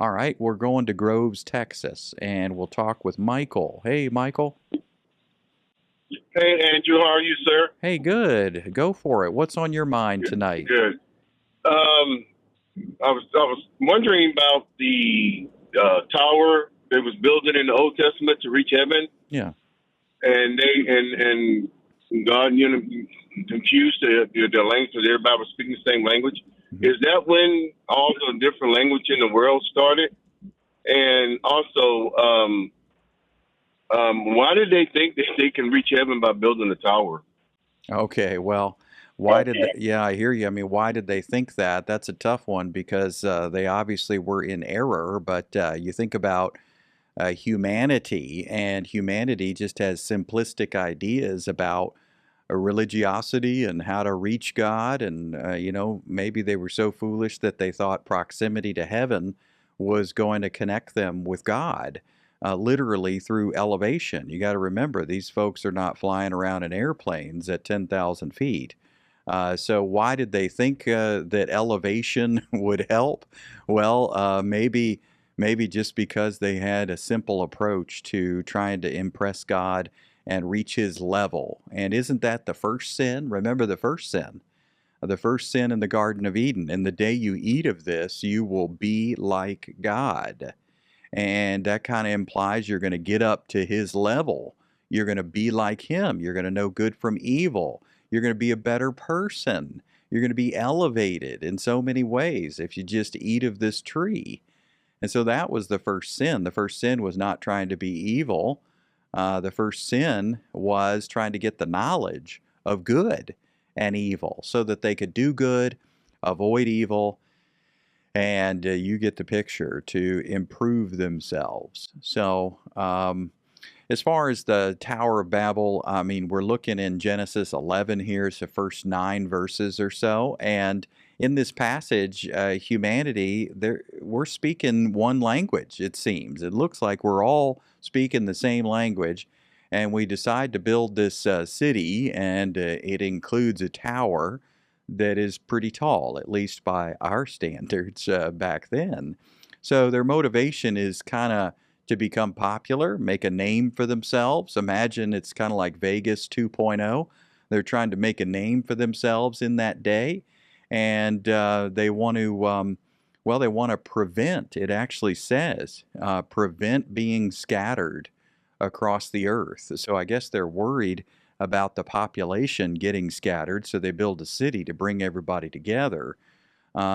All right, we're going to Groves, Texas, and we'll talk with Michael. Hey, Michael. Hey, Andrew, how are you, sir? Hey, good. Go for it. What's on your mind Good. tonight? Good. Um, I was wondering about the tower that was built in the Old Testament to reach heaven, Yeah. and God, confused the language because everybody was speaking the same language. Mhm. Is that when all the different language in the world started? And also, why did they think that they can reach heaven by building a tower? Okay, well, why did Okay. they, yeah, I hear you. I mean, why did they think that? That's a tough one because they obviously were in error, but you think about humanity, and humanity just has simplistic ideas about religiosity and how to reach God. And, maybe they were so foolish that they thought proximity to heaven was going to connect them with God, literally through elevation. You got to remember, these folks are not flying around in airplanes at 10,000 feet. So why did they think that elevation would help? Well, maybe just because they had a simple approach to trying to impress God and reach his level. And isn't that the first sin? Remember the first sin. The first sin in the Garden of Eden. And the day you eat of this, you will be like God. And that kind of implies you're going to get up to his level. You're going to be like him. You're going to know good from evil. You're going to be a better person. You're going to be elevated in so many ways if you just eat of this tree. And so that was the first sin. The first sin was not trying to be evil. The first sin was trying to get the knowledge of good and evil so that they could do good, avoid evil, and you get the picture, to improve themselves. So, as far as the Tower of Babel, I mean, we're looking in Genesis 11 here, it's the first 9 verses or so. And in this passage, humanity, we're speaking one language, it seems. It looks like we're all speaking the same language. And we decide to build this city, and it includes a tower that is pretty tall, at least by our standards back then. So their motivation is kind of to become popular, make a name for themselves. Imagine it's kind of like Vegas 2.0. They're trying to make a name for themselves in that day, and they want to, they want to prevent, it actually says, prevent being scattered across the earth. So I guess they're worried about the population getting scattered, so they build a city to bring everybody together.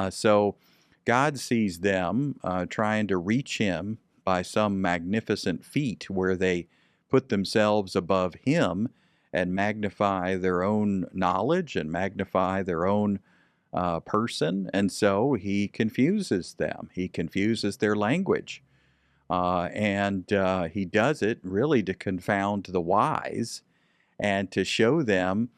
So God sees them trying to reach him by some magnificent feat where they put themselves above him and magnify their own knowledge and magnify their own person. And so he confuses them, he confuses their language. And he does it really to confound the wise and to show them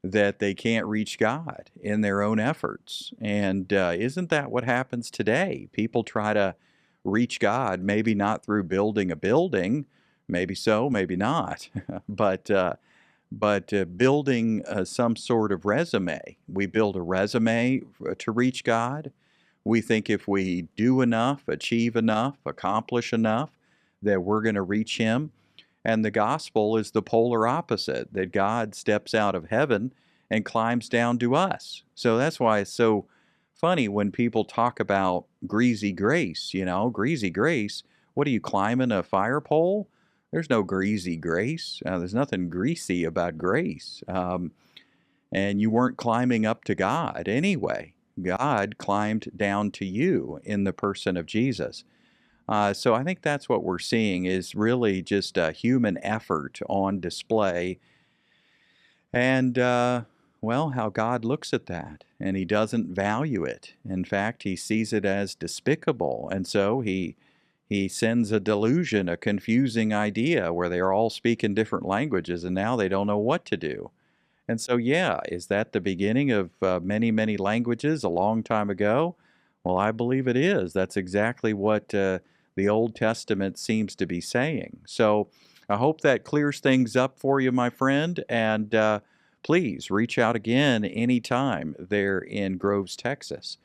that they can't reach God in their own efforts. And isn't that what happens today? People try to reach God, maybe not through building a building, maybe so, maybe not, but building some sort of resume. We build a resume to reach God. We think if we do enough, achieve enough, accomplish enough, that we're going to reach Him. And the gospel is the polar opposite, that God steps out of heaven and climbs down to us. So that's why it's so funny when people talk about greasy grace. Greasy grace. What are you, climbing a fire pole? There's no greasy grace. There's nothing greasy about grace. And you weren't climbing up to God anyway. God climbed down to you in the person of Jesus. So I think that's what we're seeing is really just a human effort on display. And, how God looks at that. And he doesn't value it. In fact, he sees it as despicable. And so he sends a delusion, a confusing idea where they're all speaking different languages and now they don't know what to do. And so, yeah, is that the beginning of many, many languages a long time ago? Well, I believe it is. That's exactly what the Old Testament seems to be saying. So I hope that clears things up for you, my friend. And please reach out again anytime there in Groves, Texas.